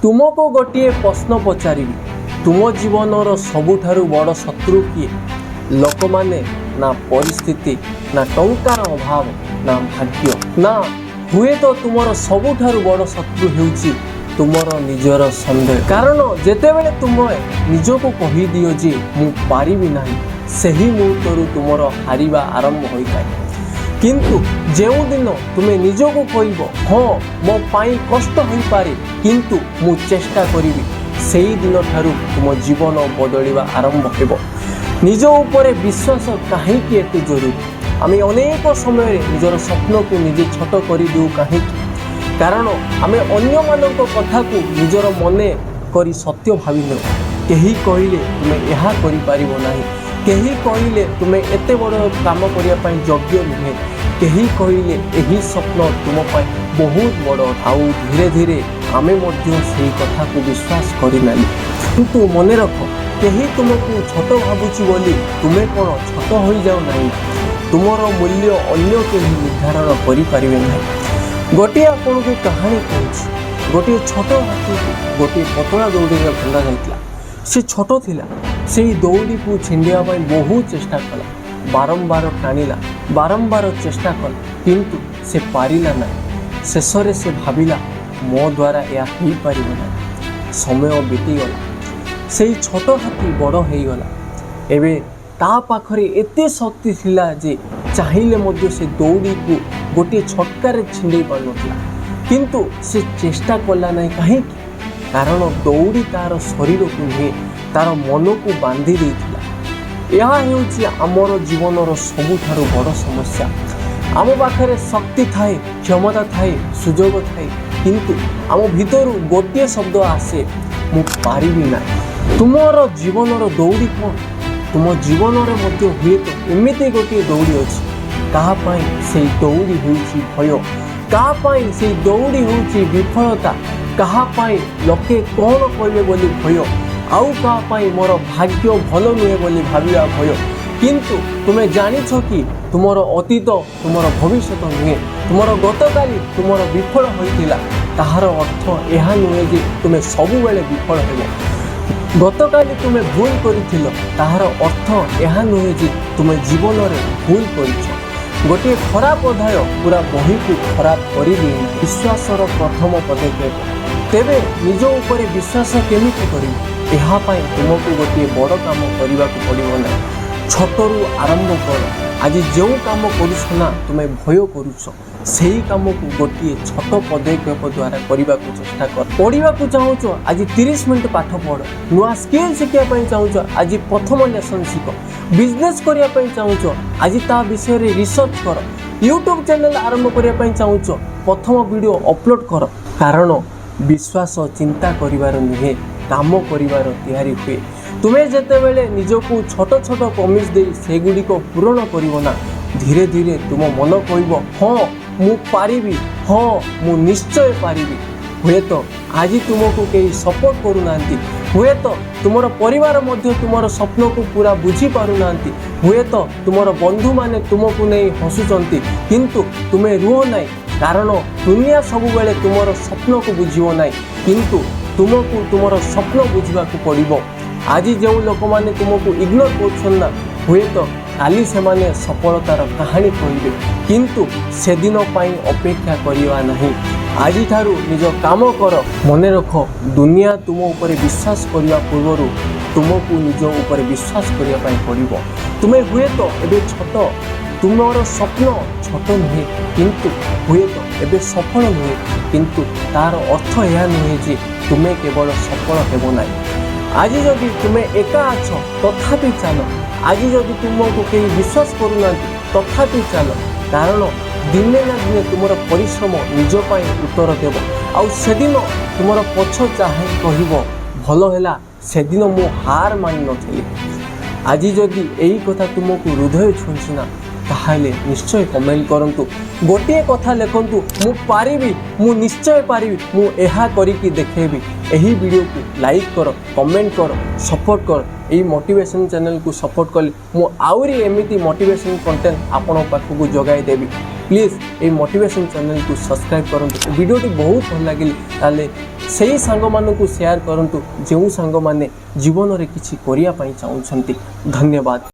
तुमको गोटे प्रश्न पचारि तुम जीवनर सबुठारु बड़ शत्रु किए? लोक माने ना परिस्थिति ना टंकार अभाव ना भाग्य ना हुए तो तुमर सबुठारु बड़ शत्रु हेउची तुमर निजर संदेह। कारण जेतेबेले तुमे निजको कहि दियो जे मु पारिबि नाही सही मुहूर्तरु तुमर हारिबा आरंभ होई जाए। किंतु जेउ दिन तुमे निजको कहब हाँ मो पाई कष्ट हो पारे किंतु मु चेष्टा करिबि सेही दिन ठारू तुम जीवन बदलिबा आरंभ हेबो। निज उपरे विश्वास काहेकि एते जरूरी? आमे अनेक समय निजर स्वप्न को निजे छोट करि देउ काहेकि? कारण आमे अन्य मानक कथा को निजर मने करी सत्य भावी न। केही कहिले तुमे एहा करि पारिबो नाही, केही कहिले तुमे एते बड़ काम करिया पई योग्य नुहे, केही कहिले एही स्वप्न तुम पई बहुत बड़। आउ धीरे धीरे आमे मध्य सेही कथा को विश्वास करि नाली। किंतु मने रख केही तुमको छोट भाबुची बोली तुमे कोन छोट होई जाओ नाही। तुमर मूल्य अन्य केही निर्धारण करि पारिबे नाही। गोटे आपन को कहानी कहूँ। गोटे छोट हाथी गोटे पतला दौड़ी में बंधा जाइला। से छोट थिला, से दौड़ी को छिंडिया बहुत चेष्टा कला, बारंबार टाणिला, बारंबार चेष्टा कला किंतु से पारिला नहीं। शेषरे से भाविला मो द्वारा यह हो पारिब ना। समय बीतीगला, से छोट हाथी बड़ हो गला। एबे ता पाखरे एते शक्ति थिला जे चाहिए मध्य से दौड़ी को गोटे छटकार छिंडे पार नथिला किंतु से चेष्टा कला नहीं। कहीं कारण दौड़ी तार शरीर को नुहे तार मन को बांधी देथिला। यह हेउची आमर जीवनर सबुठारु बड़ समस्या। आम पाखरे शक्ति थाए, क्षमता थाए, सुजोग थाए किंतु आम भीतर गोटे शब्द आसे मु पारिबि ना। तुमर जीवनर दौड़ी कौन? तुम जीवन मध्य हुए तो एमती गोटे दौड़ी अच्छी। काहापाई से दौड़ी होउची भय, काहापाई से दौड़ी होउची विफलता, काहापाई लोके कौन कहबे बोली भय, आउ काहापाई मोर भाग्य भल नुहे बोली भाविया भय। किंतु तुमे जानिछ कि तुमर अतीत तुमर भविष्य नुहे, तुमर गतकाली तुमर विफल होइतिला ताहार अर्थ एहा नुहे जे तुमे सबु बेले विफल हेबो। गतकाली तुमे भूल करिथिलो ताहार अर्थ एहा नुहे जे तुमे जीवन रे भूल करिछ। गोटे खराब अध्याय पूरा बही को खराब करि दिए। विश्वासर प्रथम पदक्षेप। तेबे निज उपरे विश्वास केमिति करिबो? एहा पई तुमको गोटे बड़ काम करबा को पड़िबो ना। छोटरू आरंभ कर। आज जो काम करुछ ना तुमे भय करुछ सेही काम को गोटे छोट पदक्षेप द्वारा करबा को चेष्टा कर। पढ़ा को चाहूच आज 30 मिनट पाठ पढ़। नुआ स्किल शिखिया चाहूच आज प्रथम लेसन शिख। बिजनेस करने चाहूच आज ता विषय रे रिसर्च कर। यूट्यूब चैनल आरंभ करने चाहूच प्रथम वीडियो अपलोड कर। कारण विश्वास चिंता करिवार नुहे काम करिवार तैयारी हुए। तुम्हें जेते बेले निजको छोट छोट प्रमिस दे सेगुडी को पूरण करिवो ना धीरे धीरे तुम मन कहब हाँ मु पारिबी, हाँ मु निश्चय पारिबी। हुए तो आज तुमको कई सपोर्ट करूना, हुए तो तुमर परिवार मध्य तुमर स्वप्न को पूरा बुझी पारुना, हुए तो तुमर बंधु माने तुमको नहीं हसुचंती किंतु तुमे रुह नहीं। कारण दुनिया सब बेले तुमर स्वप्न को बुझिबो नहीं किंतु तुमको तुमर स्वप्न बुझा पड़ो। आज जो लोक मैंने तुमको इग्नोर कर हुए तो काली से माने सफलतार कहानी कहे किंतु से दिन अपेक्षा करवा नहीं। आज ठारू निज काम कर। मने रख दुनिया तुम ऊपर विश्वास करने पूर्व तुमको निज ऊपर विश्वास करने पड़ो। तुम्हें हुए तो एबे छोट तुमर स्वप्न छोट नुहे किंतु हुए तो एबे सफल नुहे किंतु तार अर्थ यह नुहे जे तुम्हें केवल सफल हेब ना। आज जदि तुम्हें एका अछ तथापि चाल। आज जदि तुमको कहीं विश्वास करूना तथापि चाल। कारण दिने ना दिने तुमर परिश्रम निज पाई उत्तर देव। आउ सेदिन तुमर पछ चाहे कहब भल हैला सेदिन मु हार मानि नथिली। आज जदि यही कथा तुमको हृदय छुंछिना ताहले निश्चय कमेंट करंतु। गोटे कथा लिखंतु मु पारिबी, मु निश्चय पारिबी, मु एहा करिकी देखेबी। यही वीडियो को लाइक कर, कमेंट कर, सपोर्ट कर। यही मोटिवेशन चैनल को सपोर्ट कले मु आउरी एमिति मोटिवेशन कंटेंट आपण पाखकु जगाई देबी। प्लीज ये मोटिवेशन चैनल को सब्सक्राइब करंतु। वीडियो टी बहुत भल लागिले ताले ସେହି ସାଙ୍ଗମାନଙ୍କୁ ସେୟାର କରନ୍ତୁ ଯେଉଁ ସାଙ୍ଗମାନେ ଜୀବନରେ କିଛି କରିବା ପାଇଁ ଚାହୁଁଛନ୍ତି। ଧନ୍ୟବାଦ।